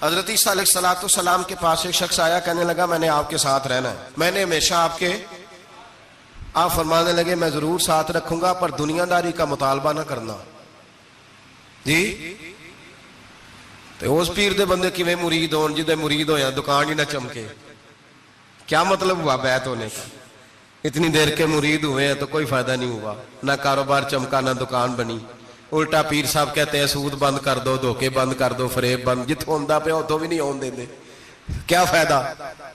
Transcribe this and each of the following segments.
حضرت عیسیٰ علیہ السلام کے پاس ایک شخص آیا، کہنے لگا میں نے آپ کے ساتھ رہنا ہے، میں نے ہمیشہ آپ فرمانے لگے میں ضرور ساتھ رکھوں گا پر دنیا داری کا مطالبہ نہ کرنا جی۔ تو اس پیر دے بندے کیویں مرید ہون جدے مرید ہویا دکان ہی نہ چمکے، کیا مطلب ہوا بیعت ہونے کا؟ اتنی دیر کے مرید ہوئے ہیں تو کوئی فائدہ نہیں ہوا، نہ کاروبار چمکا نہ دکان بنی۔ الٹا پیر صاحب کہتے ہیں سود بند کر دو، دھوکے بند کر دو، فریب بند، جت ہوندا پہ تو بھی نہیں ہون دے، کیا فائدہ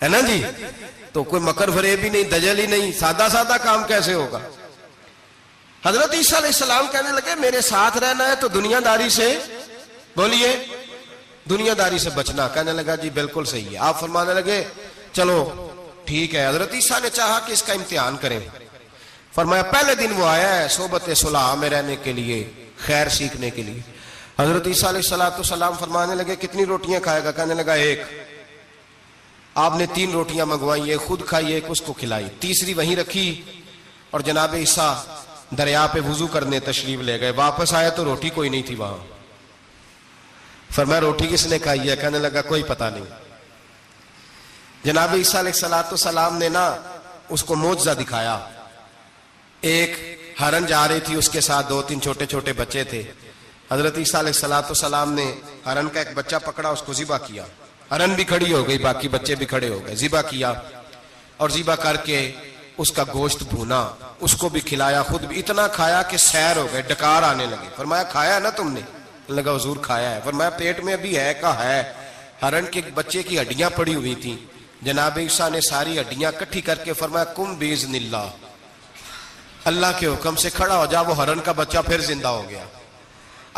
ہے نا جی؟ تو کوئی مکر فریب ہی نہیں، دجل ہی نہیں، سادہ سادہ کام کیسے ہوگا؟ حضرت عیسیٰ علیہ السلام کہنے لگے میرے ساتھ رہنا ہے تو دنیا داری سے، بولیے دنیا داری سے بچنا۔ کہنے لگا جی بالکل صحیح ہے۔ آپ فرمانے لگے چلو ٹھیک ہے۔ حضرت عیسیٰ نے چاہا کہ اس کا امتحان کریں، فرمایا پہلے دن وہ آیا ہے صحبت صلح میں رہنے کے لیے، خیر سیکھنے کے لیے۔ حضرت عیسیٰ علیہ السلام فرمانے لگے کتنی روٹیاں کھائے گا؟ کہنے لگا ایک۔ آپ نے 3 روٹیاں منگوائی، ایک خود کھائی، ایک اس کو کھلائی، تیسری وہیں رکھی اور جناب عیسیٰ دریا پہ وضو کرنے تشریف لے گئے۔ واپس آیا تو روٹی کوئی نہیں تھی وہاں۔ فرمایا روٹی کس نے کھائی ہے؟ کہنے لگا کوئی پتہ نہیں۔ جناب عیسیٰ علیہ السلام نے نا اس کو معجزہ دکھایا۔ ایک ہرن جا رہی تھی، اس کے ساتھ 2-3 چھوٹے چھوٹے بچے تھے۔ حضرت عیسیٰ علیہ السلام نے ہرن کا ایک بچہ پکڑا، اس کو ذبح کیا۔ ہرن بھی کھڑی ہو گئی، باقی بچے بھی کھڑے ہو گئے، ذبح کیا اور ذبح کر کے اس کا گوشت بھونا، اس کو بھی کھلایا، خود بھی اتنا کھایا کہ سیر ہو گئے، ڈکار آنے لگے۔ فرمایا کھایا نا تم نے؟ لگا حضور کھایا ہے۔ فرمایا پیٹ میں ابھی ہے کا ہے؟ ہرن کے بچے کی ہڈیاں پڑی ہوئی تھیں۔ جناب عیسیٰ نے ساری ہڈیاں کٹھی کر کے فرمایا کم باذن اللہ، اللہ کے حکم سے کھڑا ہو جا۔ وہ ہرن کا بچہ پھر زندہ ہو گیا۔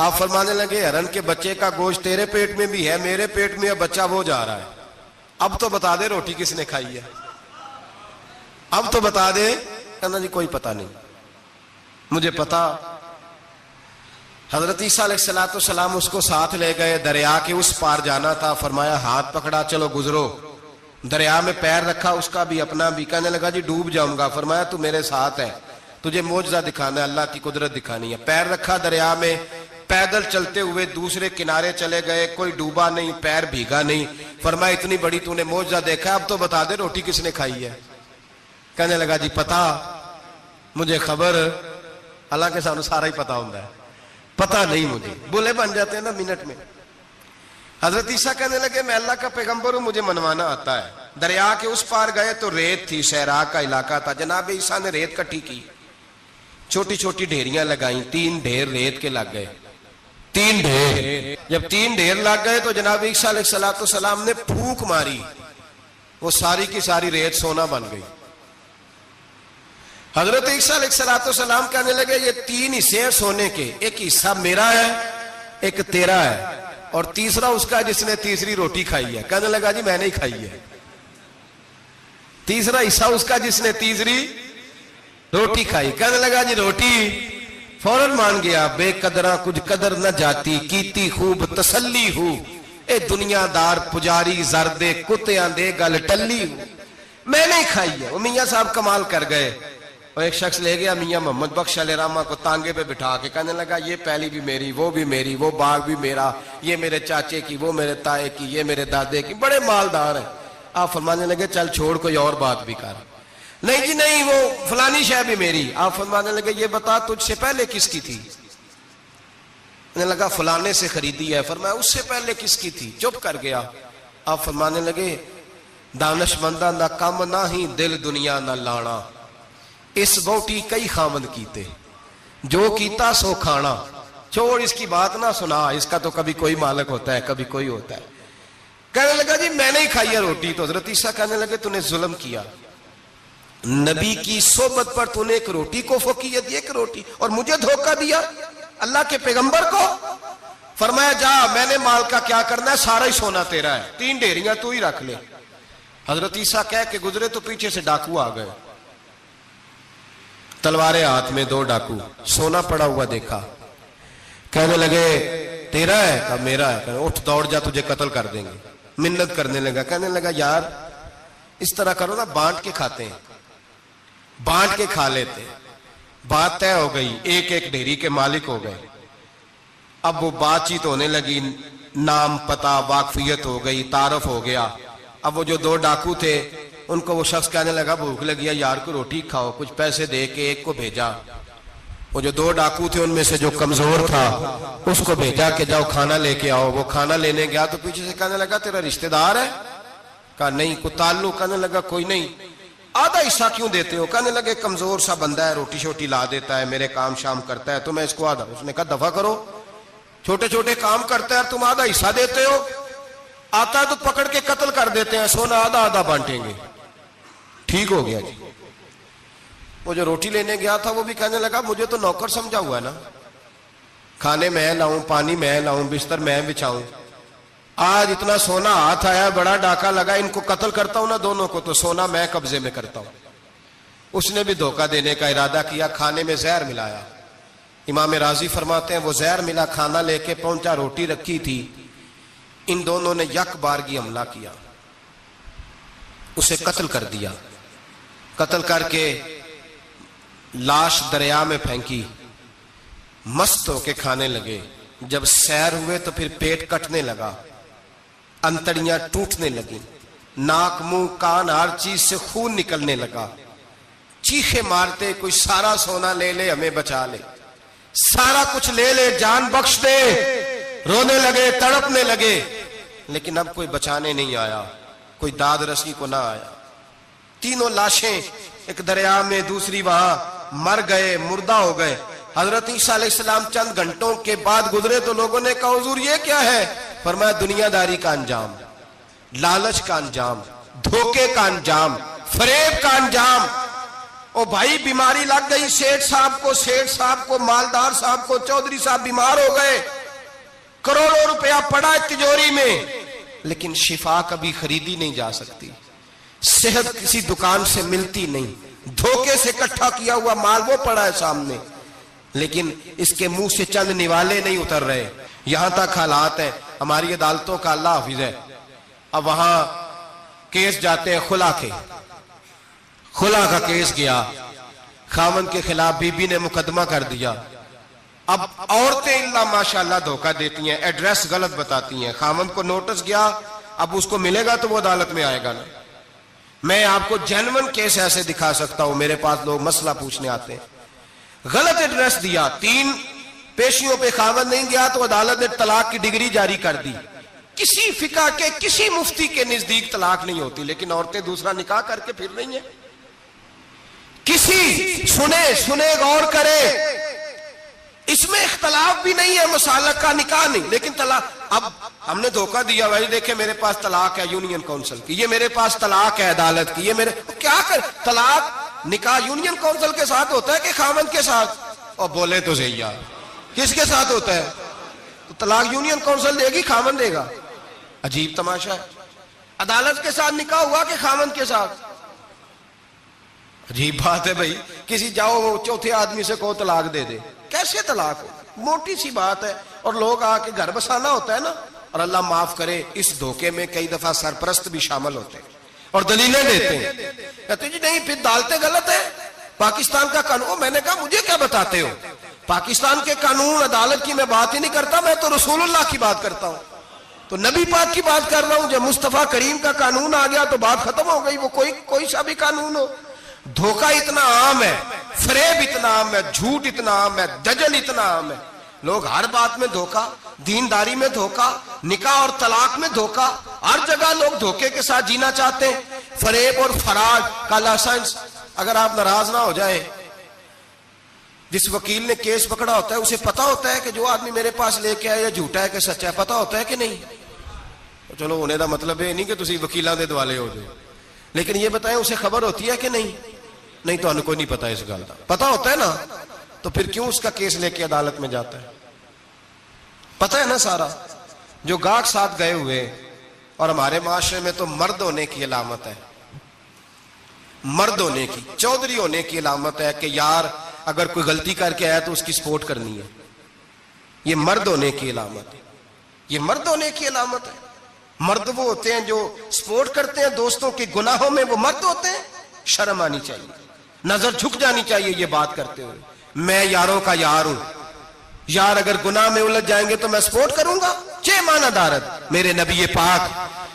آپ فرمانے لگے ہرن کے بچے کا گوشت تیرے پیٹ میں بھی ہے، میرے پیٹ میں بچہ وہ جا رہا ہے، اب تو بتا دے روٹی کس نے کھائی ہے، اب تو بتا دے۔ کہنا جی کوئی پتہ نہیں، مجھے پتا۔ حضرت عیسیٰ علیہ السلام اس کو ساتھ لے گئے، دریا کے اس پار جانا تھا۔ فرمایا ہاتھ پکڑا چلو گزرو۔ دریا میں پیر رکھا، اس کا بھی اپنا بھی۔ کہنے لگا جی ڈوب جاؤں گا۔ فرمایا تو میرے ساتھ ہے، تجھے معجزہ دکھانا ہے، اللہ کی قدرت دکھانی ہے۔ پیر رکھا دریا میں، پیدل چلتے ہوئے دوسرے کنارے چلے گئے، کوئی ڈوبا نہیں، پیر بھیگا نہیں۔ فرمایا اتنی بڑی تو نے معجزہ دیکھا، اب تو بتا دے روٹی کس نے کھائی ہے؟ کہنے لگا جی پتا، مجھے خبر، حالانکہ سانو سارا ہی پتا ہوتا ہے، پتا نہیں مجھے، بولے بن جاتے ہیں نا منٹ میں۔ حضرت عیسیٰ کہنے لگے میں اللہ کا پیغمبر ہوں، مجھے منوانا آتا ہے۔ دریا کے اس پار گئے تو ریت تھی، صحرا کا علاقہ تھا۔ جناب عیسیٰ نے ریت کٹھی کی، چھوٹی چھوٹی ڈھیریاں لگائیں، 3 ڈھیر ریت کے لگ گئے، 3 ڈھیر۔ جب 3 ڈھیر لگ گئے تو جناب عیسیٰ علیہ السلام نے پھونک ماری، وہ ساری کی ساری ریت سونا بن گئی۔ حضرت عیسیٰ علیہ السلام کہنے لگے یہ 3 حصے ہیں سونے کے، ایک حصہ میرا ہے، ایک تیرا ہے، اور تیسرا اس کا جس نے تیسری روٹی کھائی ہے۔ کہنے لگا جی میں نے ہی کھائی ہے۔ تیسرا حصہ اس کا جس نے تیسری روٹی کھائی۔ کہنے لگا جی روٹی، فوراً مان گیا۔ بے قدرہ کچھ قدر نہ جاتی، کیتی خوب تسلی ہو، اے دنیا دار پجاری زردے کتیاں دے گل ٹلی ہو، میں نے ہی کھائی ہے۔ وہ میاں صاحب کمال کر گئے، اور ایک شخص لے گیا میاں محمد بخش علیہ رحمہ کو تانگے پہ بٹھا کے، کہنے لگا یہ پہلی بھی میری، وہ بھی میری، وہ باغ بھی میرا، یہ میرے چاچے کی، وہ میرے تائے کی، یہ میرے دادے کی، بڑے مالدار ہیں۔ آپ فرمانے لگے چل چھوڑ کوئی اور بات بھی کر۔ نہیں جی نہیں، وہ فلانی شے بھی میری۔ آپ فرمانے لگے یہ بتا تجھ سے پہلے کس کی تھی؟ کہنے لگا فلانے سے خریدی ہے۔ فرمایا اس سے پہلے کس کی تھی؟ چپ کر گیا۔ آپ فرمانے لگے دانش مندہ نہ کم نہ ہی دل دنیا نہ لانا، اس بوٹی کئی خامد کیتے، جو کیتا سو کھانا، چھوڑ اس کی بات نہ سنا، اس کا تو کبھی کوئی مالک ہوتا ہے کبھی کوئی ہوتا ہے۔ کہنے لگا جی میں نے ہی کھائی ہے روٹی۔ تو حضرت عیسیٰ کہنے لگے تو نے ظلم کیا، نبی کی صحبت پر تو نے ایک روٹی کو فوقیت دی، ایک روٹی، اور مجھے دھوکہ دیا اللہ کے پیغمبر کو۔ فرمایا جا میں نے مال کا کیا کرنا ہے، سارا ہی سونا تیرا ہے، 3 ڈھیریاں تو ہی رکھ لے۔ حضرت عیسیٰ کہہ کے گزرے تو پیچھے سے ڈاکو آ گئے، تلواریں ہاتھ میں، 2 ڈاکو، سونا پڑا ہوا دیکھا۔ کہنے لگے تیرا ہے؟ کہا میرا ہے۔ کہنے اٹھ دوڑ جا تجھے قتل کر دیں گے۔ منت کرنے لگا، کہنے لگا یار اس طرح کرو نا، بانٹ کے کھاتے ہیں، بانٹ کے کھا لیتے۔ بات طے ہو گئی، ایک ایک ڈھیری کے مالک ہو گئے۔ اب وہ بات چیت ہونے لگی، نام پتہ واقفیت ہو گئی, تعارف ہو گیا. اب وہ جو 2 ڈاکو تھے ان کو وہ شخص کہنے لگا بھوک لگی ہے یار کو روٹی کھاؤ, کچھ پیسے دے کے ایک کو بھیجا. وہ جو 2 ڈاکو تھے ان میں سے جو کمزور تھا اس کو بھیجا کہ جاؤ کھانا لے کے آؤ. وہ کھانا لینے گیا تو پیچھے سے کہنے لگا تیرا رشتہ دار ہے؟ کہا نہیں. کوئی تعلق؟ کہنے لگا کوئی نہیں. آدھا حصہ کیوں دیتے ہو؟ کہنے لگے کمزور سا بندہ ہے, روٹی شوٹی لا دیتا ہے, میرے کام شام کرتا ہے, تو میں اس کو آدھا. اس نے کہا دفع کرو, چھوٹے چھوٹے کام کرتا ہے تم آدھا حصہ دیتے ہو, آتا ہے تو پکڑ کے قتل کر دیتے ہیں, سونا آدھا آدھا بانٹیں گے. ٹھیک ہو گیا جی. وہ جو روٹی لینے گیا تھا وہ بھی کہنے لگا مجھے تو نوکر سمجھا ہوا ہے نا, کھانے میں لاؤں, پانی میں لاؤں, بستر میں بچھاؤں, آج اتنا سونا ہاتھ آیا, بڑا ڈاکہ لگا, ان کو قتل کرتا ہوں نا دونوں کو, تو سونا میں قبضے میں کرتا ہوں. اس نے بھی دھوکہ دینے کا ارادہ کیا, کھانے میں زہر ملایا. امام راضی فرماتے ہیں وہ زہر ملا, کھانا لے کے پہنچا, روٹی رکھی تھی, ان دونوں نے یک بارگی حملہ کیا, اسے قتل کر دیا. قتل کر کے لاش دریا میں پھینکی, مست ہو کے کھانے لگے. جب سیر ہوئے تو پھر پیٹ کٹنے لگا, انتڑیاں ٹوٹنے لگیں, ناک منہ کان ہر چیز سے خون نکلنے لگا. چیخے مارتے کوئی سارا سونا لے لے ہمیں بچا لے, سارا کچھ لے لے جان بخش دے, رونے لگے, تڑپنے لگے. لیکن اب کوئی بچانے نہیں آیا, کوئی داد رسی کو نہ آیا. تینوں لاشیں ایک دریا میں, دوسری وہاں, مر گئے, مردہ ہو گئے. حضرت عیسیٰ علیہ السلام چند گھنٹوں کے بعد گزرے تو لوگوں نے کہا حضور یہ کیا ہے؟ فرمایا دنیا داری کا انجام, لالچ کا انجام, دھوکے کا انجام, فریب کا انجام. او بھائی بیماری لگ گئی سیٹھ صاحب کو, مالدار صاحب کو, چودھری صاحب بیمار ہو گئے, کروڑوں روپیہ پڑا تجوری میں, لیکن شفا کبھی خریدی نہیں جا سکتی, صحت کسی دکان سے ملتی نہیں, دھوکے سے اکٹھا کیا ہوا مال وہ پڑا ہے سامنے, لیکن اس کے منہ سے چند نوالے نہیں اتر رہے. یہاں تک حالات ہیں. ہماری عدالتوں کا اللہ حافظ ہے, اب وہاں کیس جاتے ہیں خلا کے, خلا کا کیس گیا, خاوند کے خلاف بی بی نے مقدمہ کر دیا. اب عورتیں اللہ ماشاءاللہ دھوکہ دیتی ہیں, ایڈریس غلط بتاتی ہیں, خاوند کو نوٹس گیا, اب اس کو ملے گا تو وہ عدالت میں آئے گا نا. میں آپ کو جینون کیس ایسے دکھا سکتا ہوں, میرے پاس لوگ مسئلہ پوچھنے آتے ہیں, غلط ایڈریس دیا, 3 پیشیوں پہ خاوند نہیں گیا تو عدالت نے طلاق کی ڈگری جاری کر دی. کسی فقہ کے کسی مفتی کے نزدیک طلاق نہیں ہوتی, لیکن عورتیں دوسرا نکاح کر کے پھر رہی ہیں. کسی سنے غور کرے, اس میں اختلاف بھی نہیں ہے, مسالک کا نکاح نہیں, لیکن طلاق. اب ہم نے دھوکہ دیا, بھائی دیکھیں میرے پاس طلاق ہے یونین کونسل کی, یہ میرے پاس طلاق ہے عدالت کی, یہ میرے کیا کر. طلاق نکاح یونین کونسل کے ساتھ ہوتا ہے کہ خاوند کے ساتھ؟ اور بولے تو صحیح یار, کس کے ساتھ ہوتا ہے؟ تو طلاق یونین کونسل دے گی, خاوند دے گا؟ عجیب تماشا ہے. عدالت کے ساتھ نکاح ہوا کہ خاوند کے ساتھ؟ عجیب بات ہے بھائی. کسی جاؤ چوتھے آدمی سے کہو طلاق دے دے, کیسے طلاق ہو؟ موٹی سی بات ہے. اور لوگ آ کے گھر بسانا ہوتا ہے نا, اور اللہ معاف کرے اس دھوکے میں کئی دفعہ سرپرست بھی شامل ہوتے ہیں اور دلیلیں دیتے ہیں, کہتے جی نہیں پھر ڈالتے غلط ہے, پاکستان کا قانون. میں نے کہا مجھے کیا بتاتے ہو, پاکستان کے قانون عدالت کی میں بات ہی نہیں کرتا, میں تو رسول اللہ کی بات کرتا ہوں, تو نبی پاک کی بات کر رہا ہوں. جب مصطفیٰ کریم کا قانون آ گیا تو بات ختم ہو گئی, وہ کوئی سا بھی قانون ہو. دھوکہ اتنا عام ہے, فریب اتنا عام ہے, جھوٹ اتنا عام ہے, دجل اتنا عام ہے. لوگ ہر بات میں دھوکہ, دینداری میں دھوکہ, نکاح اور طلاق میں دھوکہ, ہر جگہ لوگ دھوکے کے ساتھ جینا چاہتے ہیں. فریب اور فراڈ کا لائسنس. اگر آپ ناراض نہ ہو جائیں, جس وکیل نے کیس پکڑا ہوتا ہے اسے پتا ہوتا ہے کہ جو آدمی میرے پاس لے کے آیا جھوٹا ہے کہ سچا ہے, پتا ہوتا ہے کہ نہیں؟ چلو ہونے کا مطلب یہ نہیں کہ تسی وکیلاں دے دوالے ہو جائے, لیکن یہ بتائیں اسے خبر ہوتی ہے کہ نہیں؟ نہیں تو انہیں کوئی نہیں پتا اس گل کا. پتا ہوتا ہے نا, تو پھر کیوں اس کا کیس لے کے عدالت میں جاتا ہے؟ پتا ہے نا سارا. جو گاہک ساتھ گئے ہوئے, اور ہمارے معاشرے میں تو مرد ہونے کی علامت ہے, مرد ہونے کی, چودھری ہونے کی علامت ہے کہ یار اگر کوئی غلطی کر کے آیا تو اس کی سپورٹ کرنی ہے. یہ مرد ہونے کی علامت ہے, یہ مرد ہونے کی علامت ہے. مرد وہ ہوتے ہیں جو سپورٹ کرتے ہیں دوستوں کے گناہوں میں, وہ مرد ہوتے ہیں. شرم آنی چاہیے, نظر جھک جانی چاہیے یہ بات کرتے ہوئے. میں یاروں کا یار ہوں, یار اگر گناہ میں الجھ جائیں گے تو میں سپورٹ کروں گا. چے مانا دارت. میرے نبی پاک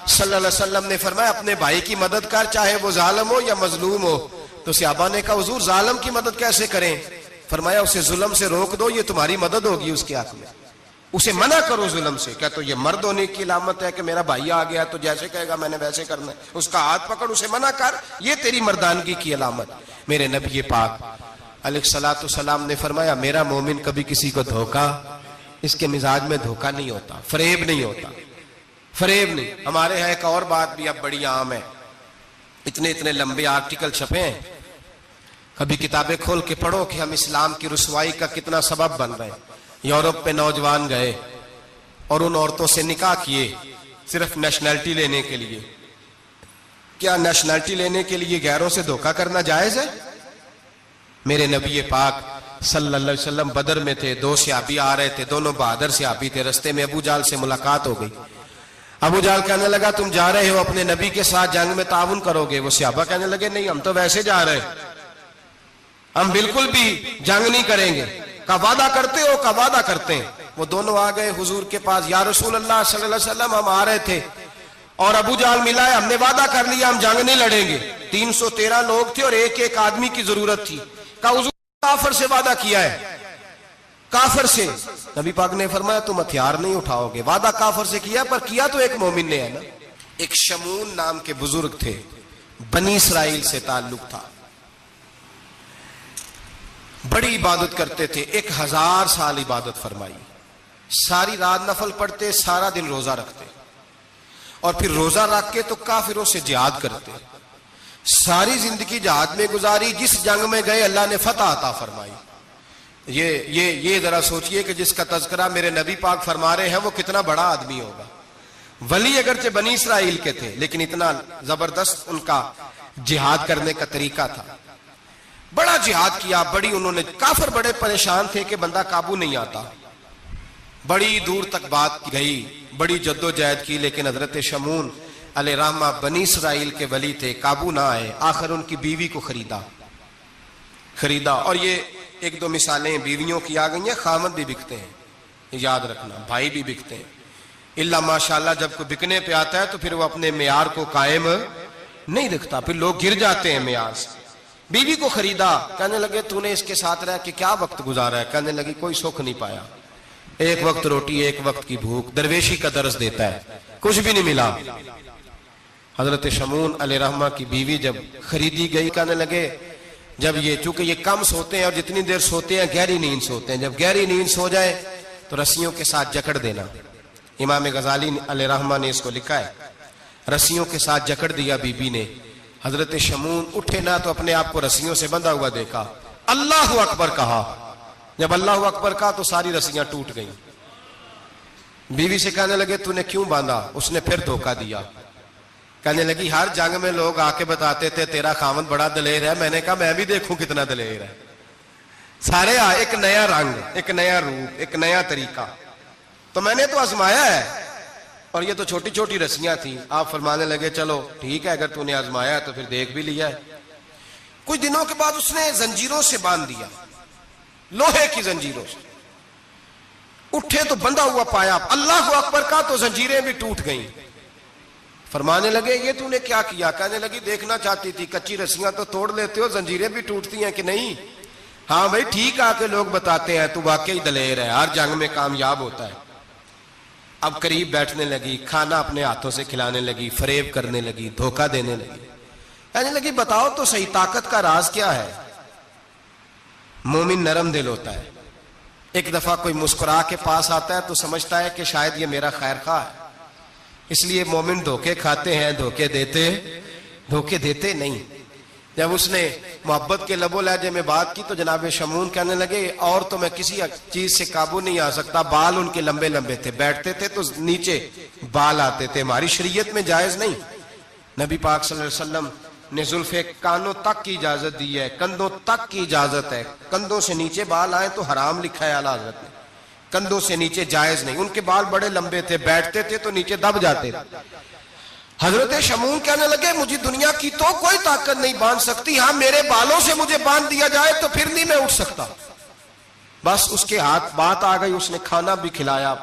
صلی اللہ علیہ وسلم نے فرمایا اپنے بھائی کی مدد کر, چاہے وہ ظالم ہو یا مظلوم ہو. تو صحابہ نے کہا حضور ظالم کی مدد کیسے کریں؟ فرمایا اسے ظلم سے روک دو, یہ تمہاری مدد ہوگی اس کے حق میں. اسے منع کرو ظلم سے. کیا تو یہ مرد ہونے کی علامت ہے کہ میرا بھائی آ گیا تو جیسے کہے گا میں نے ویسے کرنا ہے؟ اس کا ہاتھ پکڑ, اسے منع کر, یہ تیری مردانگی کی علامت. میرے نبی پاک علیہ الصلوۃ والسلام نے فرمایا میرا مومن کبھی کسی کو دھوکا, اس کے مزاج میں دھوکا نہیں ہوتا, فریب نہیں ہوتا, فریب نہیں. ہمارے ہاں ایک اور بات بھی اب بڑی عام ہے, اتنے لمبے آرٹیکل چھپے ہیں, کبھی کتابیں کھول کے پڑھو کہ ہم اسلام کی رسوائی کا کتنا سبب بن رہے ہیں. یورپ پہ نوجوان گئے اور ان عورتوں سے نکاح کیے صرف نیشنلٹی لینے کے لیے. کیا نیشنلٹی لینے کے لیے غیروں سے دھوکا کرنا جائز ہے؟ میرے نبی پاک صلی اللہ علیہ وسلم بدر میں تھے, 2 صحابی آ رہے تھے, دونوں بہادر صحابی تھے. رستے میں ابو جہل سے ملاقات ہو گئی. ابو جہل کہنے لگا تم جا رہے ہو اپنے نبی کے ساتھ جنگ میں تعاون کرو گے؟ وہ صحابہ کہنے لگے نہیں ہم تو ویسے جا رہے ہیں, ہم بالکل بھی جنگ نہیں کریں گے. کا وعدہ کرتے ہو؟ کا وعدہ کرتے ہیں. وہ دونوں آ گئے حضور کے پاس, یا رسول اللہ صلی اللہ علیہ وسلم ہم آ رہے تھے اور ابو جہل ملا ہے, ہم نے وعدہ کر لیا ہم جنگ نہیں لڑیں گے. 313 لوگ تھے اور ایک آدمی کی ضرورت تھی. کہا حضور کافر سے وعدہ کیا ہے, کافر سے. نبی پاک نے فرمایا تم ہتھیار نہیں اٹھاؤ گے. وعدہ کافر سے کیا پر کیا تو ایک مومن نے ہے نا. ایک شمون نام کے بزرگ تھے, بنی اسرائیل سے تعلق تھا, بڑی عبادت کرتے تھے, 1000 سال عبادت فرمائی, ساری رات نفل پڑھتے, سارا دن روزہ رکھتے اور پھر روزہ رکھ کے تو کافروں سے جہاد کرتے. ساری زندگی جہاد میں گزاری, جس جنگ میں گئے اللہ نے فتح عطا فرمائی. یہ ذرا سوچئے کہ جس کا تذکرہ میرے نبی پاک فرما رہے ہیں وہ کتنا بڑا آدمی ہوگا. ولی اگرچہ بنی اسرائیل کے تھے لیکن اتنا زبردست ان کا جہاد کرنے کا طریقہ تھا. بڑا جہاد کیا, بڑی انہوں نے, کافر بڑے پریشان تھے کہ بندہ قابو نہیں آتا. بڑی دور تک بات گئی, بڑی جد و جہد کی, لیکن حضرت شمون علیہ رحمہ بنی اسرائیل کے ولی تھے, قابو نہ آئے. آخر ان کی بیوی کو خریدا. اور یہ 1-2 مثالیں بیویوں کی آ گئی ہیں, خامد بھی بکتے ہیں, یاد رکھنا, بھائی بھی بکتے ہیں. اللہ ماشاءاللہ جب کوئی بکنے پہ آتا ہے تو پھر وہ اپنے معیار کو قائم نہیں رکھتا, پھر لوگ گر جاتے ہیں معیار سے. بیوی کو خریدا, کہنے لگے تو نے اس کے ساتھ رہ کے کیا وقت گزارا ہے؟ کہنے لگی کوئی سکھ نہیں پایا, ایک وقت روٹی ایک وقت کی بھوک, درویشی کا درس دیتا ہے, کچھ بھی نہیں ملا. حضرت شمون علیہ رحمہ کی بیوی جب خریدی گئی, کہنے لگے جب چونکہ یہ کم سوتے ہیں اور جتنی دیر سوتے ہیں گہری نیند سوتے ہیں, جب گہری نیند سو جائے تو رسیوں کے ساتھ جکڑ دینا. امام غزالی علیہ رحمہ نے اس کو لکھا ہے, رسیوں کے ساتھ جکڑ دیا بیوی نے. حضرت شمون اٹھے نہ تو اپنے آپ کو رسیوں سے بندھا ہوا دیکھا, اللہ اکبر کہا. جب اللہ اکبر کہا تو ساری رسیاں ٹوٹ گئیں. بیوی سے کہنے لگے تو نے کیوں باندھا؟ اس نے پھر دھوکہ دیا. کہنے لگی ہر جنگ میں لوگ آ کے بتاتے تھے تیرا خاوند بڑا دلیر ہے, میں نے کہا میں بھی دیکھوں کتنا دلیر ہے. سارے ایک نیا رنگ, ایک نیا روپ, ایک نیا طریقہ, تو میں نے تو آزمایا ہے. اور یہ تو چھوٹی چھوٹی رسیاں تھیں. آپ فرمانے لگے چلو ٹھیک ہے, اگر تو نے آزمایا ہے تو پھر دیکھ بھی لیا ہے. کچھ دنوں کے بعد اس نے زنجیروں سے باندھ دیا, لوہے کی زنجیروں سے. اٹھے تو بندھا ہوا پایا, اللہ اکبر کا تو زنجیریں بھی ٹوٹ گئیں. فرمانے لگے یہ تو نے کیا کیا؟ کہنے لگی دیکھنا چاہتی تھی, کچی رسیاں تو توڑ لیتے ہو, زنجیریں بھی ٹوٹتی ہیں کہ نہیں؟ ہاں بھائی ٹھیک آ کے لوگ بتاتے ہیں تو واقعی دلیر ہے, ہر جنگ میں کامیاب ہوتا ہے. اب قریب بیٹھنے لگی, کھانا اپنے ہاتھوں سے کھلانے لگی, فریب کرنے لگی, دھوکہ دینے لگی. کہنے لگی بتاؤ تو صحیح طاقت کا راز کیا ہے؟ مومن نرم دل ہوتا ہے. ایک دفعہ کوئی مسکرا کے پاس آتا ہے تو سمجھتا ہے کہ شاید یہ میرا خیر خواہ ہے, اس لیے مومن دھوکے کھاتے ہیں, دھوکے دیتے نہیں. جب اس نے محبت کے لب و لہجے میں بات کی تو جناب شمون کہنے لگے اور تو میں کسی چیز سے قابو نہیں آ سکتا. بال ان کے لمبے لمبے تھے, بیٹھتے تھے تو نیچے بال آتے تھے, ہماری شریعت میں جائز نہیں. نبی پاک صلی اللہ علیہ وسلم نے زلفے کانوں تک کی اجازت دی ہے, کندھوں تک کی اجازت ہے. کندھوں سے نیچے بال آئے تو حرام لکھا ہے اعلیٰ حضرت نے, کندھوں سے نیچے جائز نہیں. ان کے بال بڑے لمبے تھے, بیٹھتے تھے تو نیچے دب جاتے تھے. حضرت شمون کہنے لگے مجھے دنیا کی تو کوئی طاقت نہیں باندھ سکتی, ہاں میرے بالوں سے مجھے باندھ دیا جائے تو پھر نہیں میں اٹھ سکتا. بس اس کے ہاتھ بات آ گئی، اس نے کھانا بھی کھلایا،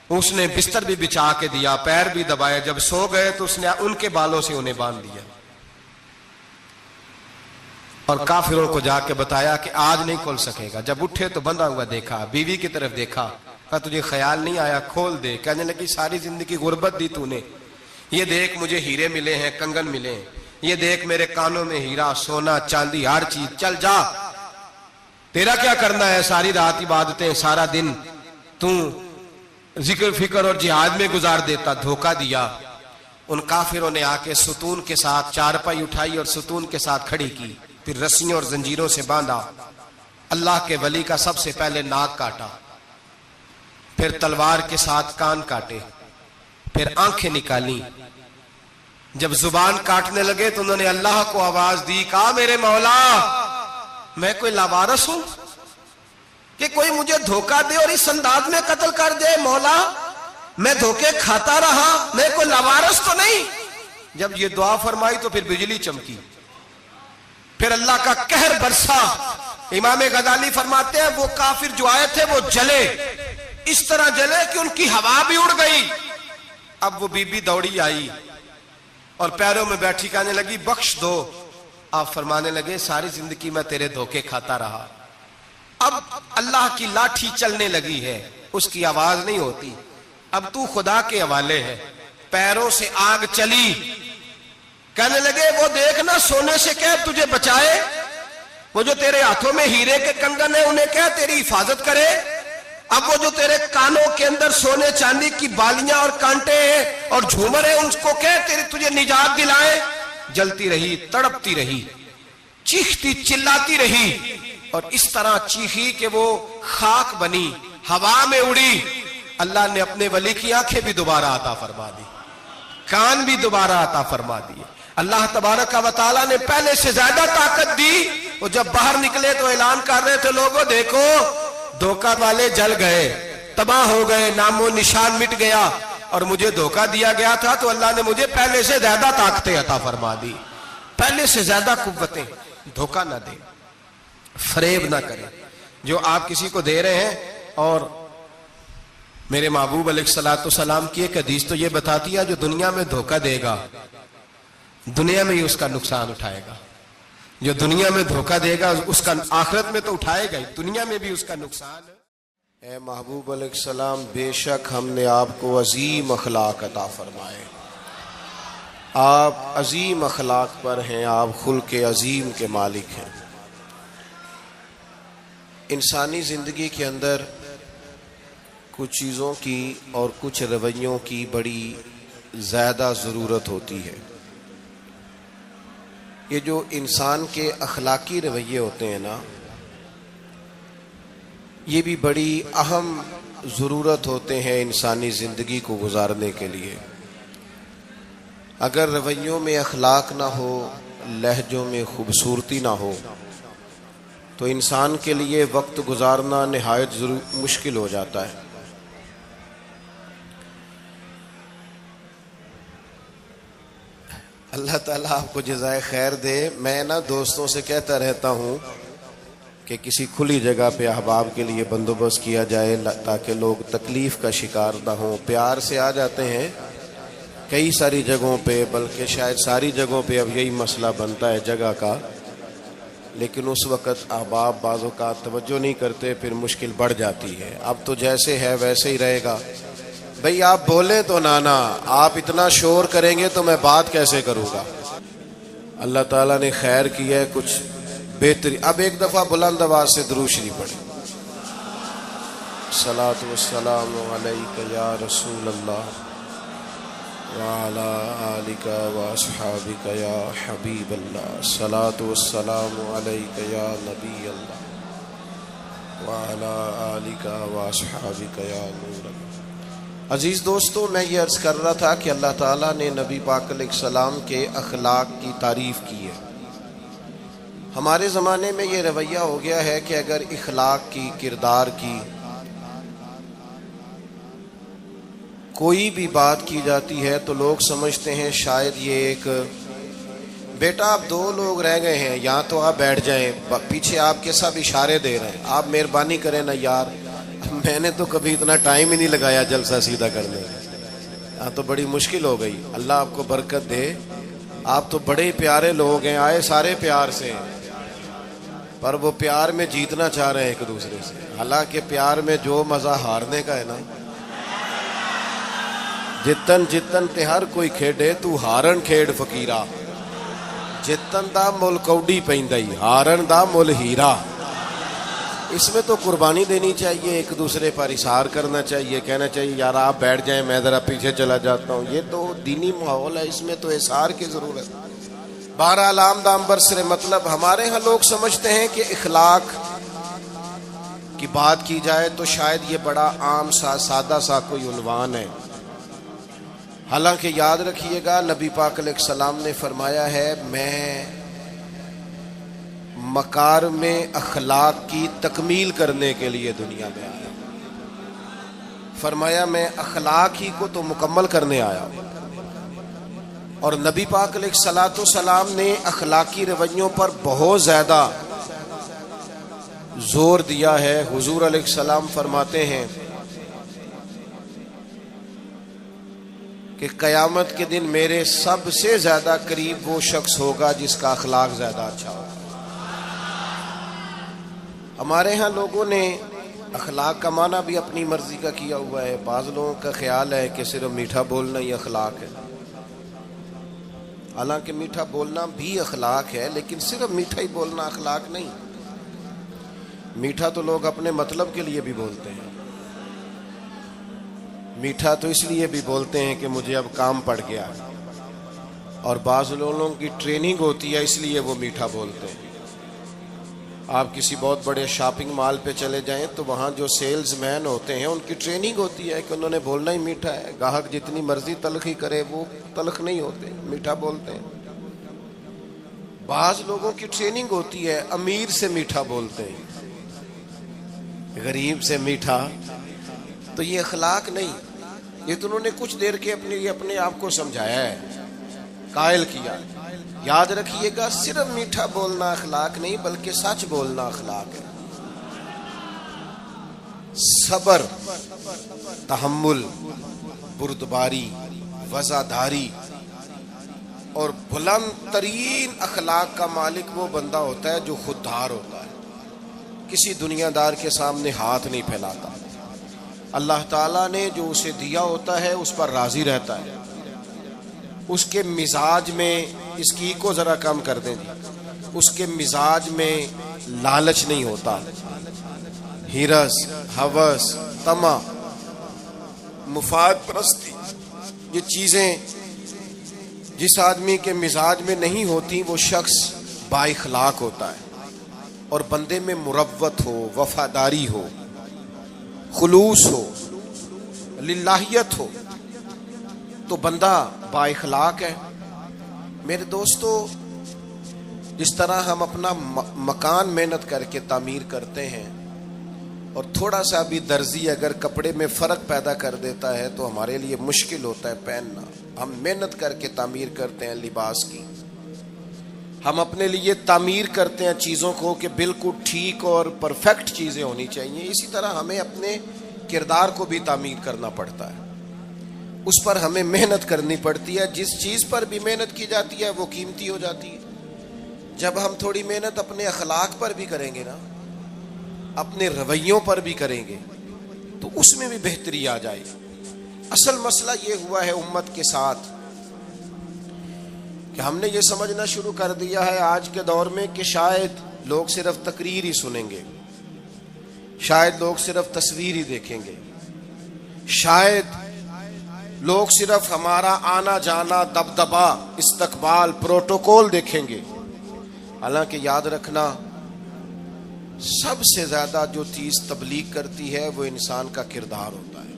اس نے بستر بھی بچھا کے دیا، پیر بھی دبائے، جب سو گئے تو اس نے ان کے بالوں سے انہیں باندھ دیا اور کافروں کو جا کے بتایا کہ آج نہیں کھول سکے گا۔ جب اٹھے تو بندھا ہوا دیکھا، بیوی کی طرف دیکھا، کہا تجھے خیال نہیں آیا کھول دے؟ کہنے لگی ساری زندگی غربت دی تو نے، یہ دیکھ مجھے ہیرے ملے ہیں، کنگن ملے ہیں، یہ دیکھ میرے کانوں میں ہیرا، سونا، چاندی، ہر چیز، چل جا، تیرا کیا کرنا ہے؟ ساری رات عبادتیں، سارا دن تو ذکر فکر اور جہاد میں گزار دیتا۔ دھوکہ دیا۔ ان کافروں نے آ کے ستون کے ساتھ چارپائی اٹھائی اور ستون کے ساتھ کھڑی کی، پھر رسیوں اور زنجیروں سے باندھا۔ اللہ کے ولی کا سب سے پہلے ناک کاٹا، پھر تلوار کے ساتھ کان کاٹے، پھر آنکھیں نکالی۔ جب زبان کاٹنے لگے تو انہوں نے اللہ کو آواز دی، کہا میرے مولا میں کوئی لاوارث ہوں کہ کوئی مجھے دھوکہ دے اور اس انداز میں قتل کر دے؟ مولا میں دھوکے کھاتا رہا، میں کوئی لاوارث تو نہیں؟ جب یہ دعا فرمائی تو پھر بجلی چمکی، پھر اللہ کا قہر برسا۔ امام غزالی فرماتے ہیں وہ کافر جو آئے تھے وہ جلے، اس طرح جلے کہ ان کی ہوا بھی اڑ گئی۔ اب وہ بی بی دوڑی آئی اور پیروں میں بیٹھی کہنے لگی بخش دو۔ آپ فرمانے لگے ساری زندگی میں تیرے دھوکے کھاتا رہا، اب اللہ کی لاٹھی چلنے لگی ہے، اس کی آواز نہیں ہوتی، اب تو خدا کے حوالے ہے۔ پیروں سے آگ چلی، کہنے لگے وہ دیکھنا سونے سے کہہ تجھے بچائے، وہ جو تیرے ہاتھوں میں ہیرے کے کنگن ہیں انہیں کہہ تیری حفاظت کرے، اب وہ جو تیرے کانوں کے اندر سونے چاندی کی بالیاں اور کانٹے ہیں اور جھومر ہیں ان کو کہہ تجھے نجات دلائے۔ جلتی رہی، تڑپتی رہی، چیختی چلاتی رہی، اور اس طرح چیخی کہ وہ خاک بنی، ہوا میں اڑی۔ اللہ نے اپنے ولی کی آنکھیں بھی دوبارہ عطا فرما دی، کان بھی دوبارہ عطا فرما دیے۔ اللہ تبارک و تعالیٰ نے پہلے سے زیادہ طاقت دی۔ وہ جب باہر نکلے تو اعلان کر رہے تھے لوگوں دیکھو دھوکہ والے جل گئے، تباہ ہو گئے، نام و نشان مٹ گیا، اور مجھے دھوکہ دیا گیا تھا تو اللہ نے مجھے پہلے سے زیادہ طاقتیں عطا فرما دی، پہلے سے زیادہ قوتیں۔ دھوکہ نہ دیں، فریب نہ کریں۔ جو آپ کسی کو دے رہے ہیں، اور میرے محبوب علیہ السلام کی ایک حدیث تو یہ بتاتی ہے جو دنیا میں دھوکہ دے گا دنیا میں ہی اس کا نقصان اٹھائے گا، جو دنیا میں دھوکہ دے گا اس کا آخرت میں تو اٹھائے گا ہی، دنیا میں بھی اس کا نقصان ہے۔ اے محبوب علیہ السلام بے شک ہم نے آپ کو عظیم اخلاق عطا فرمائے، آپ عظیم اخلاق پر ہیں، آپ خلق عظیم کے مالک ہیں۔ انسانی زندگی کے اندر کچھ چیزوں کی اور کچھ رویوں کی بڑی زیادہ ضرورت ہوتی ہے۔ یہ جو انسان کے اخلاقی رویے ہوتے ہیں نا، یہ بھی بڑی اہم ضرورت ہوتے ہیں انسانی زندگی کو گزارنے کے لیے۔ اگر رویوں میں اخلاق نہ ہو، لہجوں میں خوبصورتی نہ ہو، تو انسان کے لیے وقت گزارنا نہایت مشکل ہو جاتا ہے۔ اللہ تعالیٰ آپ کو جزائے خیر دے۔ میں دوستوں سے کہتا رہتا ہوں کہ کسی کھلی جگہ پہ احباب کے لیے بندوبست کیا جائے تاکہ لوگ تکلیف کا شکار نہ ہوں۔ پیار سے آ جاتے ہیں کئی ساری جگہوں پہ، بلکہ شاید ساری جگہوں پہ اب یہی مسئلہ بنتا ہے جگہ کا، لیکن اس وقت احباب بعض اوقات توجہ نہیں کرتے، پھر مشکل بڑھ جاتی ہے۔ اب تو جیسے ہے ویسے ہی رہے گا۔ بھئی آپ بولیں تو نانا، آپ اتنا شور کریں گے تو میں بات کیسے کروں گا؟ اللہ تعالیٰ نے خیر کیا ہے، کچھ بہتری۔ اب ایک دفعہ بلند آواز سے درود شریف پڑھیں۔ الصلاۃ والسلام علیک یا رسول اللہ وعلی آلک واصحابک یا حبیب اللہ، الصلاۃ والسلام علیک یا نبی اللہ وعلی آلک واصحابک یا نور اللہ۔ عزیز دوستو، میں یہ عرض کر رہا تھا کہ اللہ تعالیٰ نے نبی پاک علیہ السلام کے اخلاق کی تعریف کی ہے۔ ہمارے زمانے میں یہ رویہ ہو گیا ہے کہ اگر اخلاق کی، کردار کی کوئی بھی بات کی جاتی ہے تو لوگ سمجھتے ہیں شاید یہ ایک بیٹا آپ 2 لوگ رہ گئے ہیں، یہاں تو آپ بیٹھ جائیں، پیچھے آپ کے سب اشارے دے رہے ہیں، آپ مہربانی کریں نا یار، میں نے تو کبھی اتنا ٹائم ہی نہیں لگایا جلسہ سیدھا کرنے، ہاں تو بڑی مشکل ہو گئی۔ اللہ آپ کو برکت دے، آپ تو بڑے پیارے لوگ ہیں، آئے سارے پیار سے ہیں، پر وہ پیار میں جیتنا چاہ رہے ہیں ایک دوسرے سے، حالانکہ پیار میں جو مزہ ہارنے کا ہے نا، جتن جتن تے ہر کوئی کھیڈے تو ہارن کھیڈ فقیرا، جتن دا مل کوڈی پیندائی ہارن دا مل ہیرا۔ اس میں تو قربانی دینی چاہیے، ایک دوسرے پر اثار کرنا چاہیے، کہنا چاہیے یار آپ بیٹھ جائیں میں ذرا پیچھے چلا جاتا ہوں، یہ تو دینی ماحول ہے، اس میں تو اثار کی ضرورت۔ بہرحال دام برسر مطلب ہمارے ہاں لوگ سمجھتے ہیں کہ اخلاق کی بات کی جائے تو شاید یہ بڑا عام سا سادہ سا کوئی عنوان ہے، حالانکہ یاد رکھیے گا نبی پاک علیہ السلام نے فرمایا ہے میں مکارم اخلاق کی تکمیل کرنے کے لیے دنیا میں آیا، فرمایا میں اخلاق ہی کو تو مکمل کرنے آیا ہوں۔ اور نبی پاک علیہ الصلوۃ والسلام نے اخلاقی رویوں پر بہت زیادہ زور دیا ہے۔ حضور علیہ السلام فرماتے ہیں کہ قیامت کے دن میرے سب سے زیادہ قریب وہ شخص ہوگا جس کا اخلاق زیادہ اچھا ہوگا۔ ہمارے ہاں لوگوں نے اخلاق کا معنی بھی اپنی مرضی کا کیا ہوا ہے، بعض لوگوں کا خیال ہے کہ صرف میٹھا بولنا ہی اخلاق ہے، حالانکہ میٹھا بولنا بھی اخلاق ہے، لیکن صرف میٹھا ہی بولنا اخلاق نہیں۔ میٹھا تو لوگ اپنے مطلب کے لیے بھی بولتے ہیں، میٹھا تو اس لیے بھی بولتے ہیں کہ مجھے اب کام پڑ گیا، اور بعض لوگوں کی ٹریننگ ہوتی ہے اس لیے وہ میٹھا بولتے ہیں۔ آپ کسی بہت بڑے شاپنگ مال پہ چلے جائیں تو وہاں جو سیلز مین ہوتے ہیں ان کی ٹریننگ ہوتی ہے کہ انہوں نے بولنا ہی میٹھا ہے، گاہک جتنی مرضی تلخی کرے وہ تلخ نہیں ہوتے، میٹھا بولتے ہیں۔ بعض لوگوں کی ٹریننگ ہوتی ہے امیر سے میٹھا بولتے ہیں، غریب سے میٹھا، تو یہ اخلاق نہیں، یہ تو انہوں نے کچھ دیر کے اپنے آپ کو سمجھایا ہے، قائل کیا۔ یاد رکھیے گا صرف میٹھا بولنا اخلاق نہیں بلکہ سچ بولنا اخلاق ہے۔ صبر، تحمل، بردباری، وفاداری اور بلند ترین اخلاق کا مالک وہ بندہ ہوتا ہے جو خوددار ہوتا ہے، کسی دنیا دار کے سامنے ہاتھ نہیں پھیلاتا، اللہ تعالیٰ نے جو اسے دیا ہوتا ہے اس پر راضی رہتا ہے، اس کے مزاج میں اس کی کو ذرا کم کر دیں جی، اس کے مزاج میں لالچ نہیں ہوتا، ہرس، ہوس، طمع، مفاد پرستی، یہ چیزیں جس آدمی کے مزاج میں نہیں ہوتی وہ شخص با اخلاق ہوتا ہے، اور بندے میں مروت ہو، وفاداری ہو، خلوص ہو، للہیت ہو تو بندہ با اخلاق ہے۔ میرے دوستو، جس طرح ہم اپنا مکان محنت کر کے تعمیر کرتے ہیں، اور تھوڑا سا بھی درزی اگر کپڑے میں فرق پیدا کر دیتا ہے تو ہمارے لیے مشکل ہوتا ہے پہننا، ہم محنت کر کے تعمیر کرتے ہیں لباس کی، ہم اپنے لیے تعمیر کرتے ہیں چیزوں کو کہ بالکل ٹھیک اور پرفیکٹ چیزیں ہونی چاہیے، اسی طرح ہمیں اپنے کردار کو بھی تعمیر کرنا پڑتا ہے، اس پر ہمیں محنت کرنی پڑتی ہے، جس چیز پر بھی محنت کی جاتی ہے وہ قیمتی ہو جاتی ہے۔ جب ہم تھوڑی محنت اپنے اخلاق پر بھی کریں گے نا، اپنے رویوں پر بھی کریں گے تو اس میں بھی بہتری آ جائے گی۔ اصل مسئلہ یہ ہوا ہے امت کے ساتھ کہ ہم نے یہ سمجھنا شروع کر دیا ہے آج کے دور میں کہ شاید لوگ صرف تقریر ہی سنیں گے، شاید لوگ صرف تصویر ہی دیکھیں گے، شاید لوگ صرف ہمارا آنا جانا، دبدبا، استقبال، پروٹوکول دیکھیں گے۔ حالانکہ یاد رکھنا سب سے زیادہ جو چیز تبلیغ کرتی ہے وہ انسان کا کردار ہوتا ہے،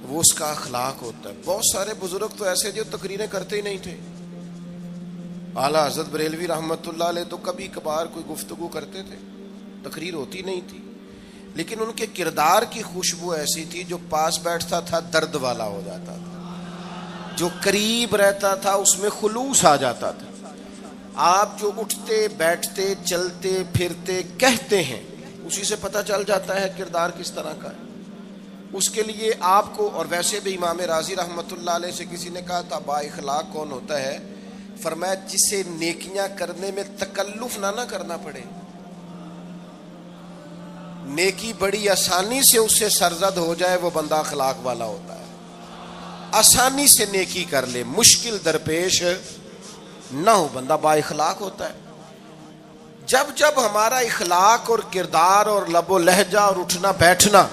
وہ اس کا اخلاق ہوتا ہے۔ بہت سارے بزرگ تو ایسے جو تقریریں کرتے ہی نہیں تھے، اعلیٰ حضرت بریلوی رحمت اللہ علیہ تو کبھی کبھار کوئی گفتگو کرتے تھے، تقریر ہوتی نہیں تھی، لیکن ان کے کردار کی خوشبو ایسی تھی جو پاس بیٹھتا تھا درد والا ہو جاتا تھا، جو قریب رہتا تھا اس میں خلوص آ جاتا تھا. آپ جو اٹھتے بیٹھتے چلتے پھرتے کہتے ہیں اسی سے پتہ چل جاتا ہے کردار کس طرح کا ہے. اس کے لیے آپ کو، اور ویسے بھی امام راضی رحمۃ اللہ علیہ سے کسی نے کہا تھا با اخلاق کون ہوتا ہے؟ فرمایا جسے نیکیاں کرنے میں تکلف نہ کرنا پڑے. نیکی بڑی آسانی سے اس سے سرزد ہو جائے وہ بندہ اخلاق والا ہوتا ہے. آسانی سے نیکی کر لے، مشکل درپیش نہ ہو، بندہ با اخلاق ہوتا ہے. جب جب ہمارا اخلاق اور کردار اور لب و لہجہ اور اٹھنا بیٹھنا،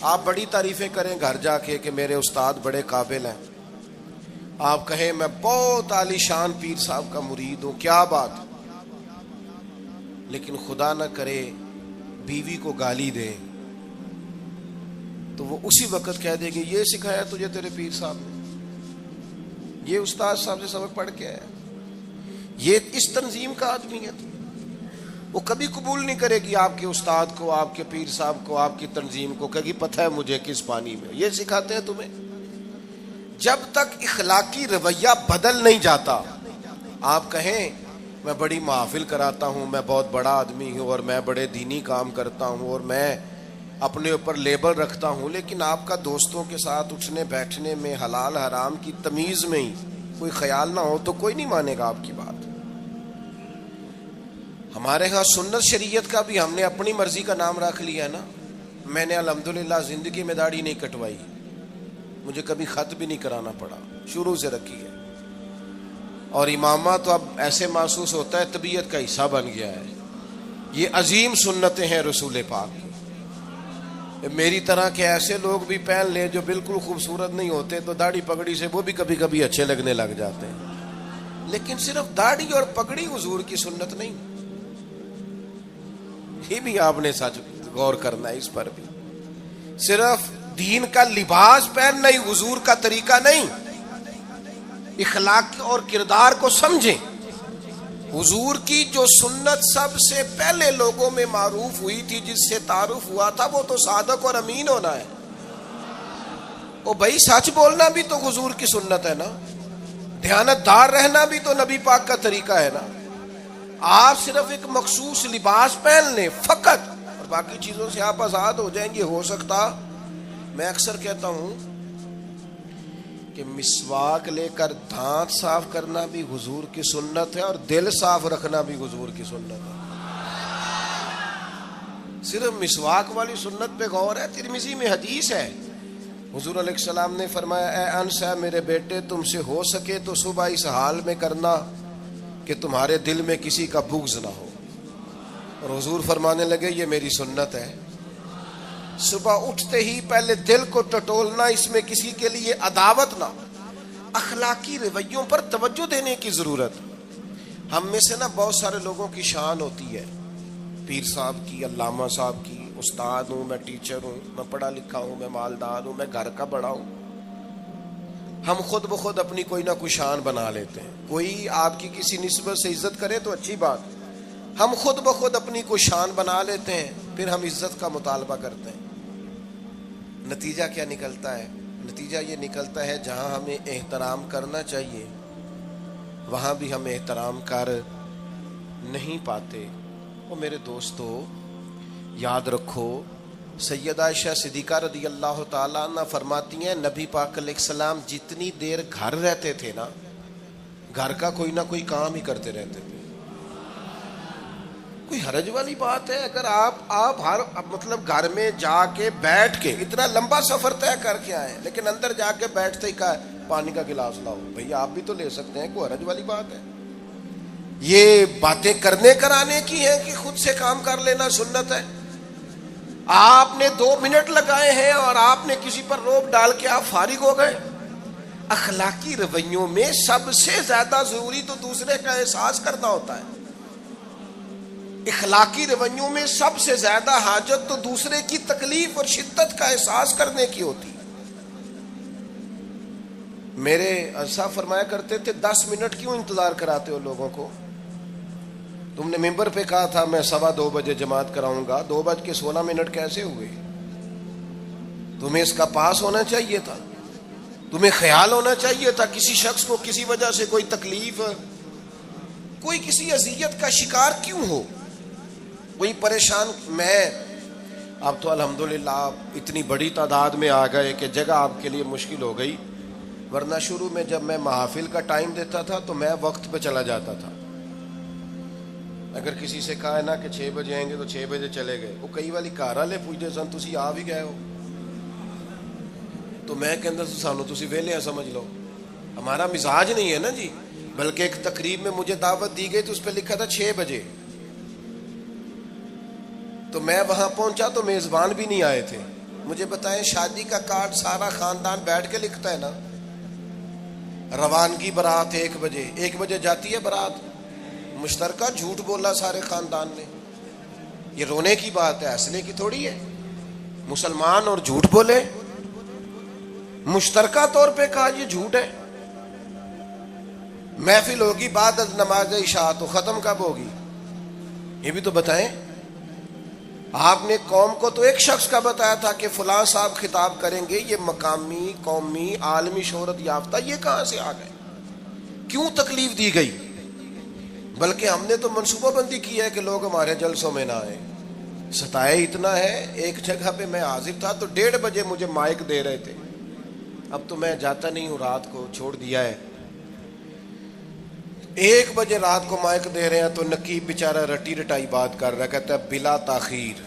آپ بڑی تعریفیں کریں گھر جا کے کہ میرے استاد بڑے قابل ہیں، آپ کہیں میں بہت عالی شان پیر صاحب کا مرید ہوں، کیا بات، لیکن خدا نہ کرے بیوی کو گالی دے تو وہ اسی وقت کہہ دے گی یہ سکھایا تجھے تیرے پیر صاحب نے، یہ استاد صاحب سے سبق پڑھ کے آیا، یہ اس تنظیم کا آدمی ہے. وہ کبھی قبول نہیں کرے گی آپ کے استاد کو، آپ کے پیر صاحب کو، آپ کی تنظیم کو، کہے گی پتہ ہے مجھے کس پانی میں یہ سکھاتے ہیں تمہیں. جب تک اخلاقی رویہ بدل نہیں جاتا، آپ کہیں میں بڑی محافل کراتا ہوں، میں بہت بڑا آدمی ہوں اور میں بڑے دینی کام کرتا ہوں اور میں اپنے اوپر لیبل رکھتا ہوں، لیکن آپ کا دوستوں کے ساتھ اٹھنے بیٹھنے میں حلال حرام کی تمیز میں ہی کوئی خیال نہ ہو تو کوئی نہیں مانے گا آپ کی بات. ہمارے ہاں سنت شریعت کا بھی ہم نے اپنی مرضی کا نام رکھ لیا نا. میں نے الحمدللہ زندگی میں داڑھی نہیں کٹوائی، مجھے کبھی خط بھی نہیں کرانا پڑا، شروع سے رکھی ہے. اور امامہ تو اب ایسے محسوس ہوتا ہے طبیعت کا حصہ بن گیا ہے. یہ عظیم سنتیں ہیں رسول پاک کی. میری طرح کے ایسے لوگ بھی پہن لیں جو بالکل خوبصورت نہیں ہوتے تو داڑھی پگڑی سے وہ بھی کبھی کبھی اچھے لگنے لگ جاتے ہیں، لیکن صرف داڑھی اور پگڑی حضور کی سنت نہیں. یہ بھی آپ نے سچ غور کرنا ہے اس پر بھی. صرف دین کا لباس پہننا ہی حضور کا طریقہ نہیں. اخلاق اور کردار کو سمجھیں. حضور کی جو سنت سب سے پہلے لوگوں میں معروف ہوئی تھی، جس سے تعارف ہوا تھا، وہ تو صادق اور امین ہونا ہے. او بھائی سچ بولنا بھی تو حضور کی سنت ہے نا، دیانتدار رہنا بھی تو نبی پاک کا طریقہ ہے نا. آپ صرف ایک مخصوص لباس پہن لیں فقط اور باقی چیزوں سے آپ آزاد ہو جائیں گے. ہو سکتا، میں اکثر کہتا ہوں کہ مسواک لے کر دانت صاف کرنا بھی حضور کی سنت ہے اور دل صاف رکھنا بھی حضور کی سنت ہے. صرف مسواک والی سنت پہ غور ہے. ترمذی میں حدیث ہے، حضور علیہ السلام نے فرمایا اے انس ہے میرے بیٹے، تم سے ہو سکے تو صبح اس حال میں کرنا کہ تمہارے دل میں کسی کا بغض نہ ہو. اور حضور فرمانے لگے یہ میری سنت ہے. صبح اٹھتے ہی پہلے دل کو ٹٹولنا، اس میں کسی کے لیے عداوت نہ. اخلاقی رویوں پر توجہ دینے کی ضرورت. ہم میں سے نا بہت سارے لوگوں کی شان ہوتی ہے، پیر صاحب کی، علامہ صاحب کی، استاد ہوں، میں ٹیچر ہوں، میں پڑھا لکھا ہوں، میں مالدار ہوں، میں گھر کا بڑا ہوں. ہم خود بخود اپنی کوئی نہ کوئی شان بنا لیتے ہیں. کوئی آپ کی کسی نسبت سے عزت کرے تو اچھی بات، ہم خود بخود اپنی کوئی شان بنا لیتے ہیں، پھر ہم عزت کا مطالبہ کرتے ہیں. نتیجہ کیا نکلتا ہے؟ نتیجہ یہ نکلتا ہے جہاں ہمیں احترام کرنا چاہیے وہاں بھی ہم احترام کر نہیں پاتے. اور میرے دوستو یاد رکھو، سیدہ عائشہ صدیقہ رضی اللہ تعالیٰ عنہ فرماتی ہیں نبی پاک علیہ السلام جتنی دیر گھر رہتے تھے نا، گھر کا کوئی نہ کوئی کام ہی کرتے رہتے تھے. کوئی حرج والی بات ہے اگر آپ ہر مطلب گھر میں جا کے بیٹھ کے اتنا لمبا سفر طے کر کے آئے لیکن اندر جا کے بیٹھتے ہی کہا پانی کا گلاس لاؤ. بھئی آپ بھی تو لے سکتے ہیں، کوئی حرج والی بات ہے؟ یہ باتیں کرنے کرانے کی ہیں کہ خود سے کام کر لینا سنت ہے؟ آپ نے 2 منٹ لگائے ہیں اور آپ نے کسی پر روب ڈال کے آپ فارغ ہو گئے. اخلاقی رویوں میں سب سے زیادہ ضروری تو دوسرے کا احساس کرنا ہوتا ہے. اخلاقی رویوں میں سب سے زیادہ حاجت تو دوسرے کی تکلیف اور شدت کا احساس کرنے کی ہوتی ہے. میرے صاحب فرمایا کرتے تھے 10 منٹ کیوں انتظار کراتے ہو لوگوں کو؟ تم نے ممبر پہ کہا تھا میں 2:15 بجے جماعت کراؤں گا، 2:16 کیسے ہوئے؟ تمہیں اس کا پاس ہونا چاہیے تھا. تمہیں خیال ہونا چاہیے تھا کسی شخص کو کسی وجہ سے کوئی تکلیف، کوئی کسی اذیت کا شکار کیوں ہو، کوئی پریشان. میں اب تو الحمدللہ آپ اتنی بڑی تعداد میں آ گئے کہ جگہ آپ کے لیے مشکل ہو گئی، ورنہ شروع میں جب میں محافل کا ٹائم دیتا تھا تو میں وقت پہ چلا جاتا تھا. اگر کسی سے کہا ہے نا کہ 6 بجے آئیں گے تو 6 بجے چلے گئے. وہ کئی والی گھر والے پوچھتے سن تسی آ بھی گئے ہو، تو میں کہندا سانو تسی ویلے سمجھ لو. ہمارا مزاج نہیں ہے نا جی. بلکہ ایک تقریب میں مجھے دعوت دی گئی تو اس پہ لکھا تھا 6 بجے، تو میں وہاں پہنچا تو میزبان بھی نہیں آئے تھے. مجھے بتائیں شادی کا کارڈ سارا خاندان بیٹھ کے لکھتا ہے نا. روانگی برات 1 بجے، 1 بجے جاتی ہے برات. مشترکہ جھوٹ بولا سارے خاندان نے. یہ رونے کی بات ہے، ہنسنے کی تھوڑی ہے. مسلمان اور جھوٹ بولے، مشترکہ طور پہ کہا یہ جھوٹ ہے. محفل ہوگی بعد از نماز عشاء، تو ختم کب ہوگی یہ بھی تو بتائیں. آپ نے قوم کو تو ایک شخص کا بتایا تھا کہ فلاں صاحب خطاب کریں گے، یہ مقامی، قومی، عالمی شہرت یافتہ، یہ کہاں سے آ گئے؟ کیوں تکلیف دی گئی؟ بلکہ ہم نے تو منصوبہ بندی کی ہے کہ لوگ ہمارے جلسوں میں نہ آئیں. ستائے اتنا ہے، ایک جگہ پہ میں حاضر تھا تو 1:30 بجے مجھے مائک دے رہے تھے. اب تو میں جاتا نہیں ہوں، رات کو چھوڑ دیا ہے. 1 بجے رات کو مائک دے رہے ہیں تو نقیب بیچارہ رٹی رٹائی بات کر رہا ہے، کہتا ہے بلا تاخیر.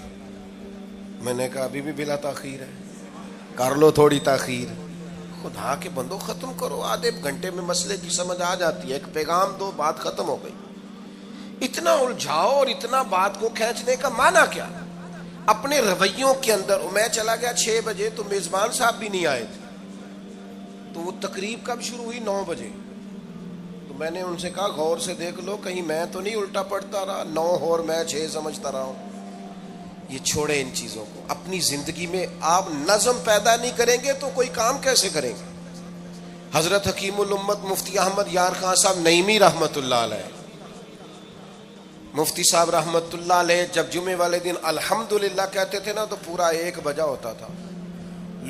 میں نے کہا ابھی بھی بلا تاخیر ہے، کر لو تھوڑی تاخیر. خدا کے بندو ختم کرو، آدھے گھنٹے میں مسئلے کی سمجھ آ جاتی ہے. ایک پیغام دو، بات ختم ہو گئی. اتنا الجھاؤ اور اتنا بات کو کھینچنے کا معنی کیا؟ اپنے رویوں کے اندر. میں چلا گیا 6 بجے تو میزبان صاحب بھی نہیں آئے تھے. تو وہ تقریب کب شروع ہوئی؟ 9 بجے. تو میں نے ان سے کہا غور سے دیکھ لو کہیں میں تو نہیں الٹا پڑتا رہا، 9 اور میں 6 سمجھتا رہا ہوں. یہ چھوڑے ان چیزوں کو. اپنی زندگی میں آپ نظم پیدا نہیں کریں گے تو کوئی کام کیسے کریں گے؟ حضرت حکیم الامت مفتی احمد یار خان صاحب نعیمی رحمت اللہ علیہ، مفتی صاحب رحمت اللہ علیہ جب جمعے والے دن الحمدللہ کہتے تھے نا تو پورا 1 بجا ہوتا تھا.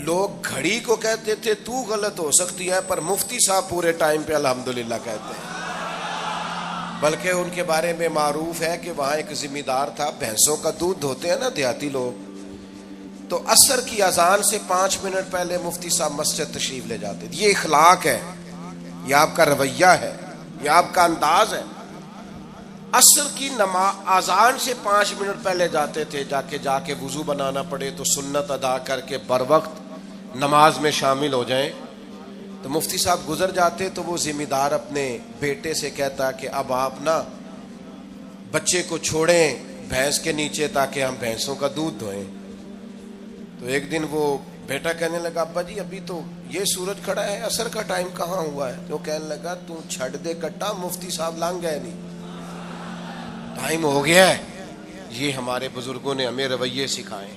لوگ گھڑی کو کہتے تھے تو غلط ہو سکتی ہے، پر مفتی صاحب پورے ٹائم پہ الحمدللہ کہتے ہیں. بلکہ ان کے بارے میں معروف ہے کہ وہاں ایک ذمہ دار تھا، بھینسوں کا دودھ دھوتے ہیں نا دیہاتی لوگ، تو عصر کی اذان سے 5 منٹ پہلے مفتی صاحب مسجد تشریف لے جاتے. یہ اخلاق ہے، یہ آپ کا رویہ ہے، یہ آپ کا انداز ہے. عصر کی اذان سے 5 منٹ پہلے جاتے تھے، جا کے وضو بنانا پڑے تو سنت ادا کر کے بر وقت نماز میں شامل ہو جائیں. تو مفتی صاحب گزر جاتے تو وہ ذمہ دار اپنے بیٹے سے کہتا کہ اب آپ نا بچے کو چھوڑیں بھینس کے نیچے تاکہ ہم بھینسوں کا دودھ دھوئیں. تو ایک دن وہ بیٹا کہنے لگا ابا جی ابھی تو یہ سورج کھڑا ہے، عصر کا ٹائم کہاں ہوا ہے؟ تو کہنے لگا تو چھڑ دے کٹا، مفتی صاحب لانگ گئے نہیں، ٹائم ہو گیا ہے. یہ ہمارے بزرگوں نے ہمیں رویے سکھائے.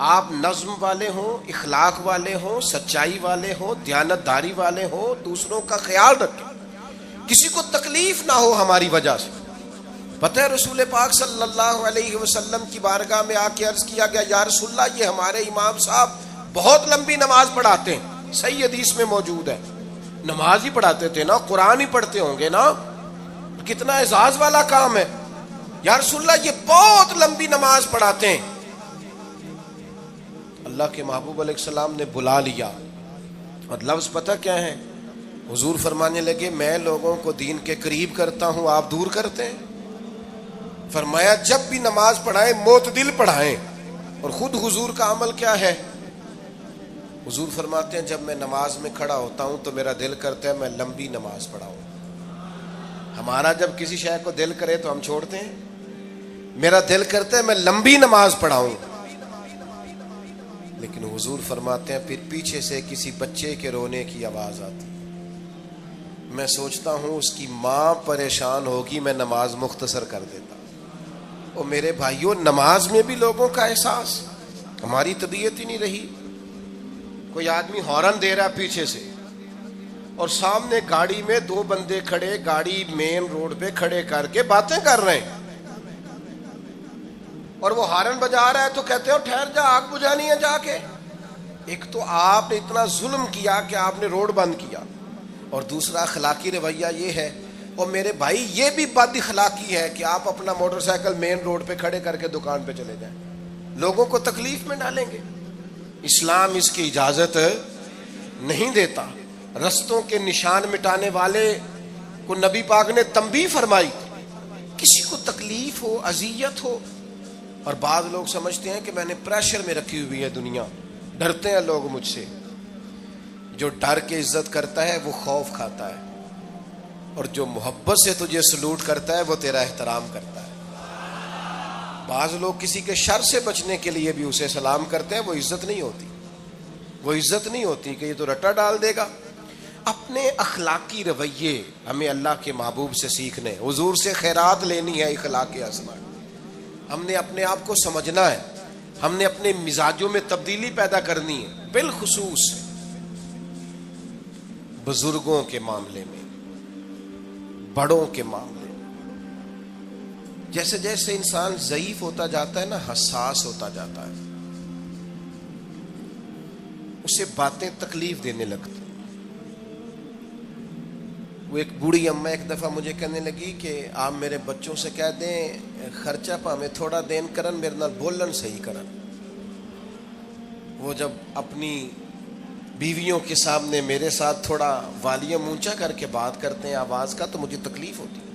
آپ نظم والے ہوں، اخلاق والے ہوں، سچائی والے ہوں، دیانت داری والے ہوں، دوسروں کا خیال رکھیں، کسی کو تکلیف نہ ہو ہماری وجہ سے. پتہ ہے رسول پاک صلی اللہ علیہ وسلم کی بارگاہ میں آ کے عرض کیا گیا یا رسول اللہ یہ ہمارے امام صاحب بہت لمبی نماز پڑھاتے ہیں. صحیح حدیث میں موجود ہے، نماز ہی پڑھاتے تھے نا، قرآن ہی پڑھتے ہوں گے نا، کتنا اعزاز والا کام ہے. یا رسول اللہ یہ بہت لمبی نماز پڑھاتے ہیں. اللہ کے محبوب علیہ السلام نے بلا لیا اور لفظ پتہ کیا ہے؟ حضور فرمانے لگے میں لوگوں کو دین کے قریب کرتا ہوں، آپ دور کرتے ہیں. فرمایا جب بھی نماز پڑھائیں معتدل پڑھائیں. اور خود حضور کا عمل کیا ہے؟ حضور فرماتے ہیں جب میں نماز میں کھڑا ہوتا ہوں تو میرا دل کرتا ہے میں لمبی نماز پڑھاؤں. ہمارا جب کسی شے کو دل کرے تو ہم چھوڑتے ہیں. میرا دل کرتا ہے میں لمبی نماز پڑھاؤں. لیکن حضور فرماتے ہیں پھر پیچھے سے کسی بچے کے رونے کی آواز آتی، میں سوچتا ہوں اس کی ماں پریشان ہوگی، میں نماز مختصر کر دیتا. اور میرے بھائیوں نماز میں بھی لوگوں کا احساس، ہماری طبیعت ہی نہیں رہی. کوئی آدمی ہارن دے رہا پیچھے سے اور سامنے گاڑی میں 2 بندے کھڑے، گاڑی مین روڈ پہ کھڑے کر کے باتیں کر رہے ہیں، اور وہ ہارن بجا رہا ہے تو کہتے ہو ٹھہر جا، آگ بجھانی ہے جا کے. ایک تو آپ نے اتنا ظلم کیا کہ آپ نے روڈ بند کیا، اور دوسرا اخلاقی رویہ یہ ہے، اور میرے بھائی یہ بھی بد اخلاقی ہے کہ آپ اپنا موٹر سائیکل مین روڈ پہ کھڑے کر کے دکان پہ چلے جائیں، لوگوں کو تکلیف میں ڈالیں گے۔ اسلام اس کی اجازت نہیں دیتا۔ رستوں کے نشان مٹانے والے کو نبی پاک نے تنبیہ فرمائی، کسی کو تکلیف ہو، اذیت ہو، اور بعض لوگ سمجھتے ہیں کہ میں نے پریشر میں رکھی ہوئی ہے دنیا، ڈرتے ہیں لوگ مجھ سے۔ جو ڈر کے عزت کرتا ہے وہ خوف کھاتا ہے، اور جو محبت سے تجھے سلوٹ کرتا ہے وہ تیرا احترام کرتا ہے۔ بعض لوگ کسی کے شر سے بچنے کے لیے بھی اسے سلام کرتے ہیں، وہ عزت نہیں ہوتی، وہ عزت نہیں ہوتی کہ یہ تو رٹا ڈال دے گا۔ اپنے اخلاقی رویے ہمیں اللہ کے محبوب سے سیکھنے، حضور سے خیرات لینی ہے، اخلاق حسنہ۔ ہم نے اپنے آپ کو سمجھنا ہے، ہم نے اپنے مزاجوں میں تبدیلی پیدا کرنی ہے، بالخصوص بزرگوں کے معاملے میں، بڑوں کے معاملے میں۔ جیسے جیسے انسان ضعیف ہوتا جاتا ہے نا، حساس ہوتا جاتا ہے، اسے باتیں تکلیف دینے لگتی۔ وہ ایک بوڑھی اماں ایک دفعہ مجھے کہنے لگی کہ آپ میرے بچوں سے کہہ دیں خرچہ پا میں تھوڑا دین کرن، میرے نال بولن صحیح کرن۔ وہ جب اپنی بیویوں کے سامنے میرے ساتھ تھوڑا والیوم اونچا کر کے بات کرتے ہیں آواز کا، تو مجھے تکلیف ہوتی ہے۔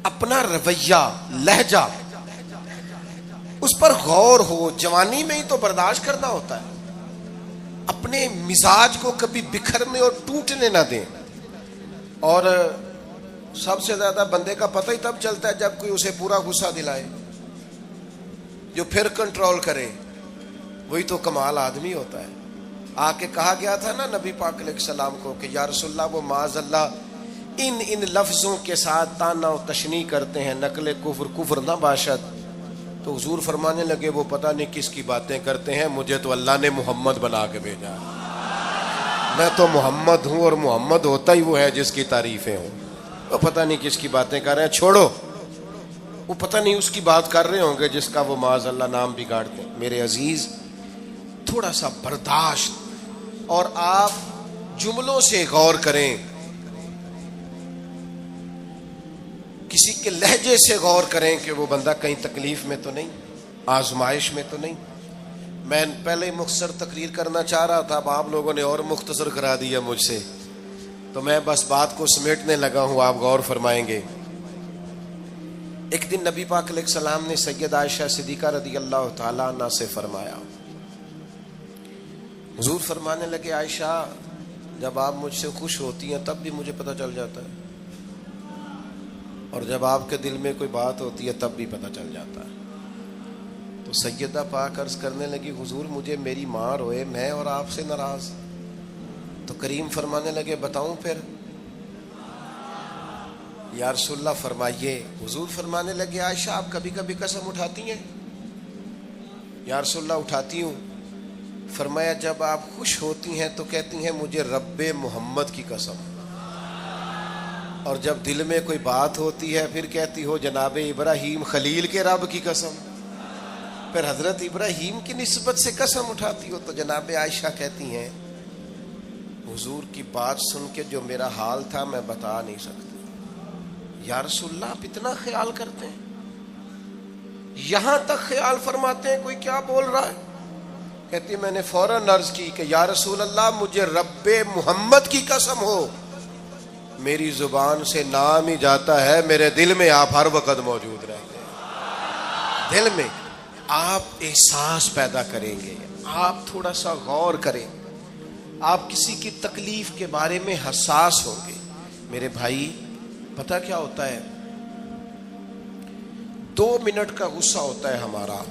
اپنا رویہ، لہجہ، اس پر غور ہو، جوانی میں ہی تو برداشت کرنا ہوتا ہے۔ اپنے مزاج کو کبھی بکھرنے اور ٹوٹنے نہ دیں۔ اور سب سے زیادہ بندے کا پتہ ہی تب چلتا ہے جب کوئی اسے پورا غصہ دلائے، جو پھر کنٹرول کرے، وہی تو کمال آدمی ہوتا ہے۔ آ کے کہا گیا تھا نا نبی پاک علیہ السلام کو کہ یا رسول اللہ وہ معاذ اللہ ان لفظوں کے ساتھ تانا و تشنیع کرتے ہیں، نقل کفر نہ باشد۔ تو حضور فرمانے لگے وہ پتہ نہیں کس کی باتیں کرتے ہیں، مجھے تو اللہ نے محمد بنا کے بھیجا، میں تو محمد ہوں، اور محمد ہوتا ہی وہ ہے جس کی تعریفیں ہوں۔ وہ پتہ نہیں کس کی باتیں کر رہے ہیں، چھوڑو، وہ پتہ نہیں اس کی بات کر رہے ہوں گے جس کا وہ معاذ اللہ نام بگاڑتے ہیں۔ میرے عزیز، تھوڑا سا برداشت، اور آپ جملوں سے غور کریں، کسی کے لہجے سے غور کریں کہ وہ بندہ کہیں تکلیف میں تو نہیں، آزمائش میں تو نہیں۔ میں پہلے ہی مختصر تقریر کرنا چاہ رہا تھا، اب آپ لوگوں نے اور مختصر کرا دیا مجھ سے، تو میں بس بات کو سمیٹنے لگا ہوں، آپ غور فرمائیں گے۔ ایک دن نبی پاک علیہ السلام نے سید عائشہ صدیقہ رضی اللہ تعالیٰ عنہ سے فرمایا، حضور فرمانے لگے عائشہ جب آپ مجھ سے خوش ہوتی ہیں تب بھی مجھے پتہ چل جاتا ہے، اور جب آپ کے دل میں کوئی بات ہوتی ہے تب بھی پتہ چل جاتا ہے۔ تو سیدہ پاک عرض کرنے لگی حضور مجھے میری ماں روئے، میں اور آپ سے ناراض۔ تو کریم فرمانے لگے بتاؤں پھر؟ یا رسول اللہ فرمائیے۔ حضور فرمانے لگے عائشہ آپ کبھی کبھی قسم اٹھاتی ہیں؟ یا رسول اللہ اٹھاتی ہوں۔ فرمایا جب آپ خوش ہوتی ہیں تو کہتی ہیں مجھے رب محمد کی قسم، اور جب دل میں کوئی بات ہوتی ہے پھر کہتی ہو جناب ابراہیم خلیل کے رب کی قسم، پھر حضرت ابراہیم کی نسبت سے قسم اٹھاتی ہو۔ تو جناب عائشہ کہتی ہیں حضور کی بات سن کے جو میرا حال تھا میں بتا نہیں سکتی۔ یا رسول اللہ آپ اتنا خیال کرتے ہیں؟ یہاں تک خیال فرماتے ہیں کوئی کیا بول رہا ہے؟ کہتی میں نے فوراً عرض کی کہ یا رسول اللہ مجھے رب محمد کی قسم ہو، میری زبان سے نام ہی جاتا ہے، میرے دل میں آپ ہر وقت موجود رہتے ہیں۔ دل میں آپ احساس پیدا کریں گے، آپ تھوڑا سا غور کریں، آپ کسی کی تکلیف کے بارے میں حساس ہوں گے۔ میرے بھائی پتہ کیا ہوتا ہے، 2 منٹ کا غصہ ہوتا ہے ہمارا،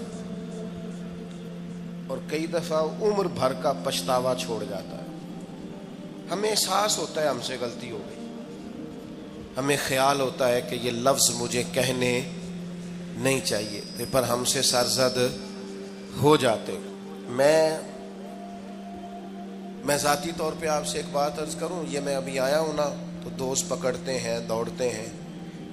اور کئی دفعہ عمر بھر کا پچھتاوا چھوڑ جاتا ہے۔ ہمیں احساس ہوتا ہے ہم سے غلطی ہو گئی، ہمیں خیال ہوتا ہے کہ یہ لفظ مجھے کہنے نہیں چاہیے تھے، پر ہم سے سرزد ہو جاتے۔ میں ذاتی طور پہ آپ سے ایک بات عرض کروں، یہ میں ابھی آیا ہوں نا تو دوست پکڑتے ہیں، دوڑتے ہیں،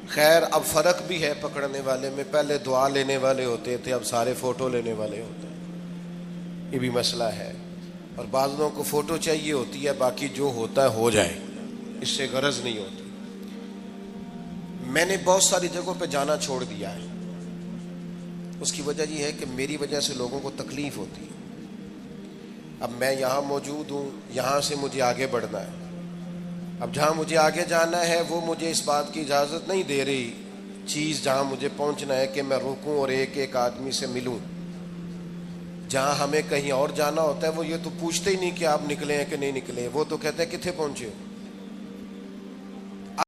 خیر اب فرق بھی ہے پکڑنے والے میں، پہلے دعا لینے والے ہوتے تھے، اب سارے فوٹو لینے والے ہوتے ہیں۔ یہ بھی مسئلہ ہے. اور بعض لوگوں کو فوٹو چاہیے ہوتی ہے، باقی جو ہوتا ہے ہو جائے، اس سے غرض نہیں ہوتی. میں نے بہت ساری جگہوں پہ جانا چھوڑ دیا ہے. اس کی وجہ یہ ہے کہ میری وجہ سے لوگوں کو تکلیف ہوتی ہے. اب میں یہاں موجود ہوں، یہاں سے مجھے آگے بڑھنا ہے. اب جہاں مجھے آگے جانا ہے وہ مجھے اس بات کی اجازت نہیں دے رہی چیز جہاں مجھے پہنچنا ہے کہ میں رکوں اور ایک ایک آدمی سے ملوں. جہاں ہمیں کہیں اور جانا ہوتا ہے وہ یہ تو پوچھتے ہی نہیں کہ آپ نکلے ہیں کہ نہیں نکلے، وہ تو کہتے ہیں کتنے پہنچے ہو.